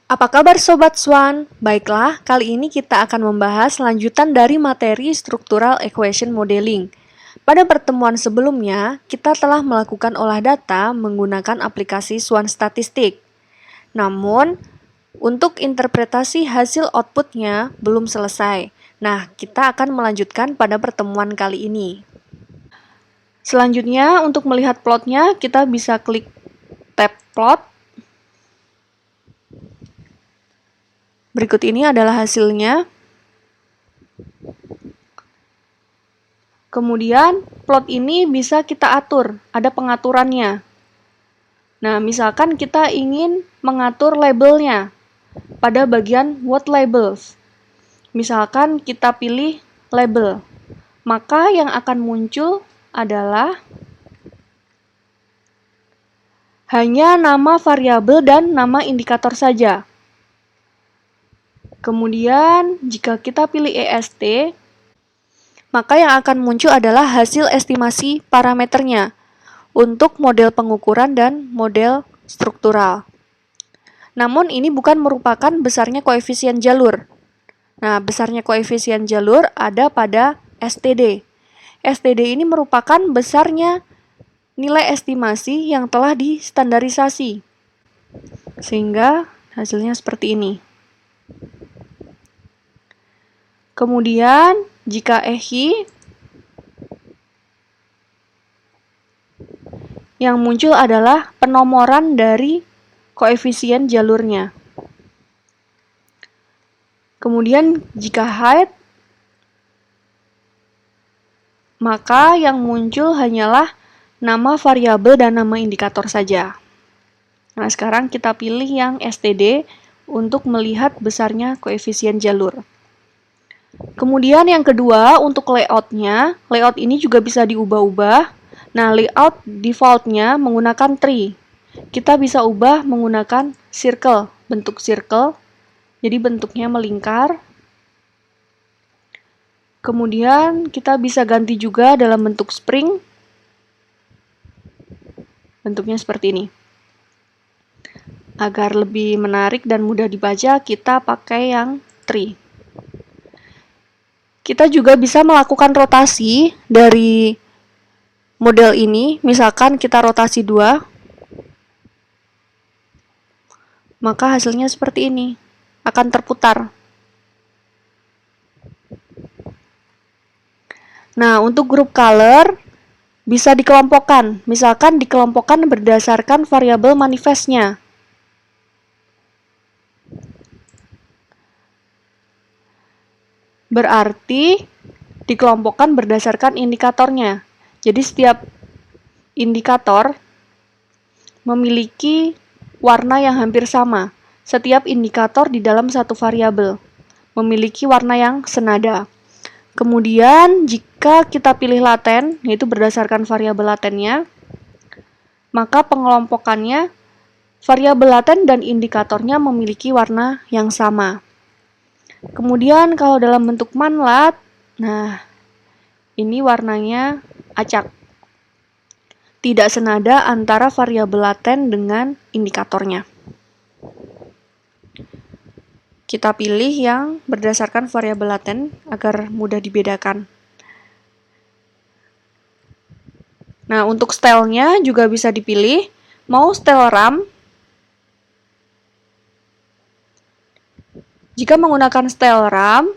Apa kabar Sobat Swan? Baiklah, kali ini kita akan membahas lanjutan dari materi Structural Equation Modeling. Pada pertemuan sebelumnya, kita telah melakukan olah data menggunakan aplikasi Swan Statistik. Namun, untuk interpretasi hasil outputnya belum selesai. Nah, kita akan melanjutkan pada pertemuan kali ini. Selanjutnya, untuk melihat plotnya, kita bisa klik tab plot. Berikut ini adalah hasilnya. Kemudian, plot ini bisa kita atur, ada pengaturannya. Nah, misalkan kita ingin mengatur labelnya pada bagian what labels. Misalkan kita pilih label, maka yang akan muncul adalah hanya nama variabel dan nama indikator saja. Kemudian, jika kita pilih EST, maka yang akan muncul adalah hasil estimasi parameternya untuk model pengukuran dan model struktural. Namun, ini bukan merupakan besarnya koefisien jalur. Nah, besarnya koefisien jalur ada pada STD. STD ini merupakan besarnya nilai estimasi yang telah distandarisasi. Sehingga hasilnya seperti ini. Kemudian, jika EHI, yang muncul adalah penomoran dari koefisien jalurnya. Kemudian, jika height, maka yang muncul hanyalah nama variabel dan nama indikator saja. Nah, sekarang kita pilih yang STD untuk melihat besarnya koefisien jalur. Kemudian yang kedua, untuk layout-nya, layout ini juga bisa diubah-ubah. Nah, layout default-nya menggunakan tree. Kita bisa ubah menggunakan circle, bentuk circle. Jadi bentuknya melingkar. Kemudian kita bisa ganti juga dalam bentuk spring. Bentuknya seperti ini. Agar lebih menarik dan mudah dibaca, kita pakai yang tree. Kita juga bisa melakukan rotasi dari model ini. Misalkan kita rotasi 2, maka hasilnya seperti ini, akan terputar. Nah, untuk grup color bisa dikelompokkan. Misalkan dikelompokkan berdasarkan variabel manifestnya. Berarti dikelompokkan berdasarkan indikatornya. Jadi setiap indikator memiliki warna yang hampir sama. Setiap indikator di dalam satu variabel memiliki warna yang senada. Kemudian jika kita pilih laten, yaitu berdasarkan variabel latennya, maka pengelompokannya variabel laten dan indikatornya memiliki warna yang sama. Kemudian kalau dalam bentuk manlat, nah ini warnanya acak. Tidak senada antara variabel laten dengan indikatornya. Kita pilih yang berdasarkan variabel laten agar mudah dibedakan. Nah, untuk stylenya juga bisa dipilih. Mau style RAM. Jika menggunakan style RAM,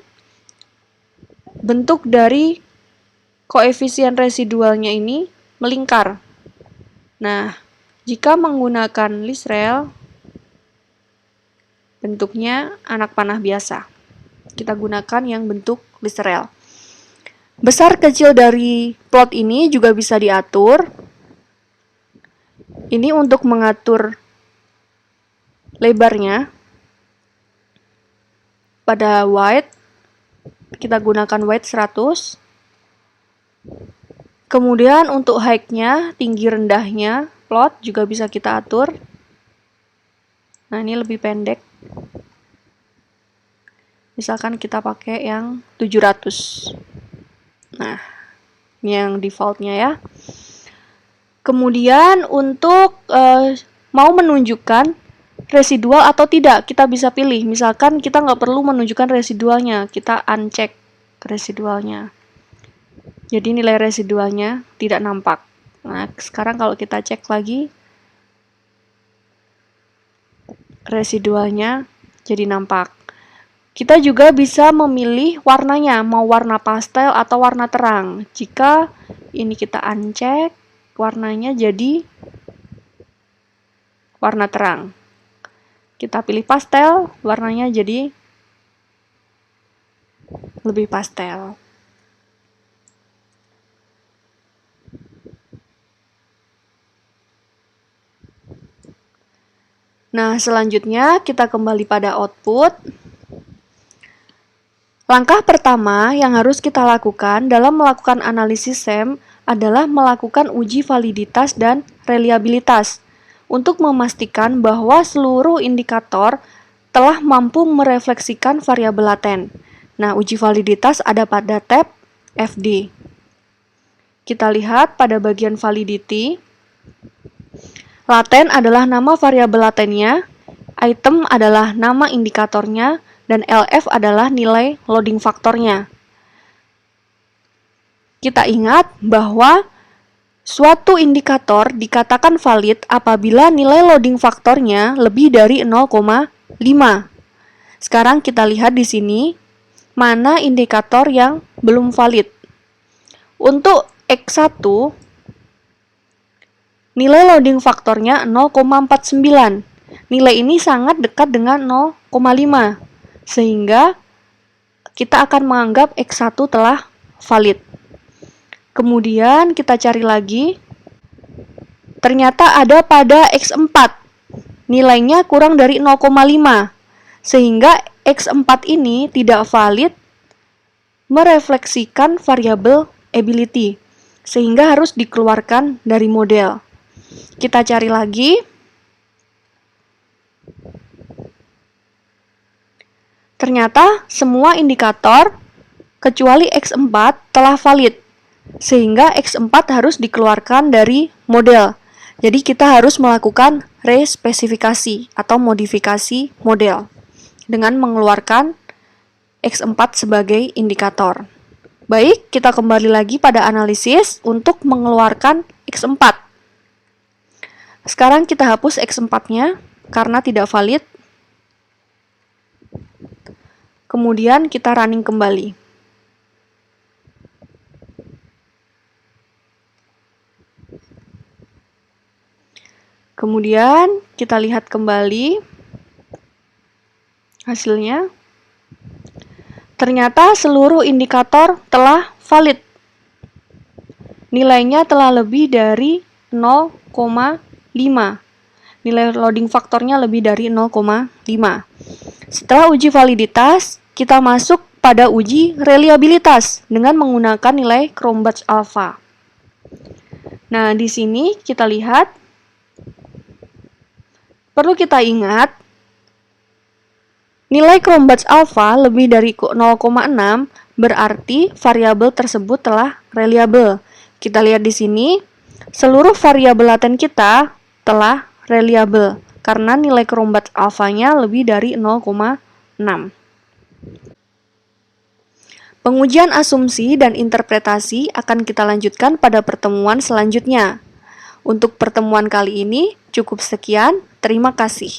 bentuk dari koefisien residualnya ini melingkar. Nah, jika menggunakan list rel, bentuknya anak panah biasa. Kita gunakan yang bentuk list rel. Besar kecil dari plot ini juga bisa diatur. Ini untuk mengatur lebarnya. Pada width, kita gunakan width 100. Kemudian untuk height-nya, tinggi rendahnya, plot juga bisa kita atur. Nah, ini lebih pendek. Misalkan kita pakai yang 700. Nah, ini yang default-nya ya. Kemudian untuk mau menunjukkan residual atau tidak. Kita bisa pilih, misalkan kita nggak perlu menunjukkan residualnya, kita uncheck residualnya. Jadi nilai residualnya tidak nampak. Nah, sekarang kalau kita cek lagi, residualnya jadi nampak. Kita juga bisa memilih warnanya, mau warna pastel atau warna terang. Jika ini kita uncheck, warnanya jadi warna terang. Kita pilih pastel, warnanya jadi lebih pastel. Nah, selanjutnya kita kembali pada output. Langkah pertama yang harus kita lakukan dalam melakukan analisis SEM adalah melakukan uji validitas dan reliabilitas untuk memastikan bahwa seluruh indikator telah mampu merefleksikan variabel laten. Nah, uji validitas ada pada tab FD. Kita lihat pada bagian validity. Laten adalah nama variabel latennya, item adalah nama indikatornya, dan LF adalah nilai loading faktornya. Kita ingat bahwa suatu indikator dikatakan valid apabila nilai loading faktornya lebih dari 0,5. Sekarang kita lihat di sini mana indikator yang belum valid. Untuk X1, nilai loading faktornya 0,49. Nilai ini sangat dekat dengan 0,5. Sehingga kita akan menganggap X1 telah valid. Kemudian kita cari lagi. Ternyata ada pada X4. Nilainya kurang dari 0,5. Sehingga X4 ini tidak valid merefleksikan variabel ability. Sehingga harus dikeluarkan dari model. Kita cari lagi. Ternyata semua indikator kecuali X4 telah valid, sehingga X4 harus dikeluarkan dari model. Jadi kita harus melakukan respesifikasi atau modifikasi model dengan mengeluarkan X4 sebagai indikator. Baik, kita kembali lagi pada analisis untuk mengeluarkan X4. Sekarang kita hapus X4-nya karena tidak valid. Kemudian kita running kembali. Kemudian kita lihat kembali hasilnya. Ternyata seluruh indikator telah valid. Nilainya telah lebih dari 0,5. Nilai loading faktornya lebih dari 0,5. Setelah uji validitas, kita masuk pada uji reliabilitas dengan menggunakan nilai Cronbach's alpha. Nah, di sini kita lihat, perlu kita ingat, nilai Cronbach's alpha lebih dari 0,6 berarti variabel tersebut telah reliable. Kita lihat di sini, seluruh variabel laten kita telah reliable karena nilai Cronbach's alpha-nya lebih dari 0,6. Pengujian asumsi dan interpretasi akan kita lanjutkan pada pertemuan selanjutnya. Untuk pertemuan kali ini cukup sekian, terima kasih.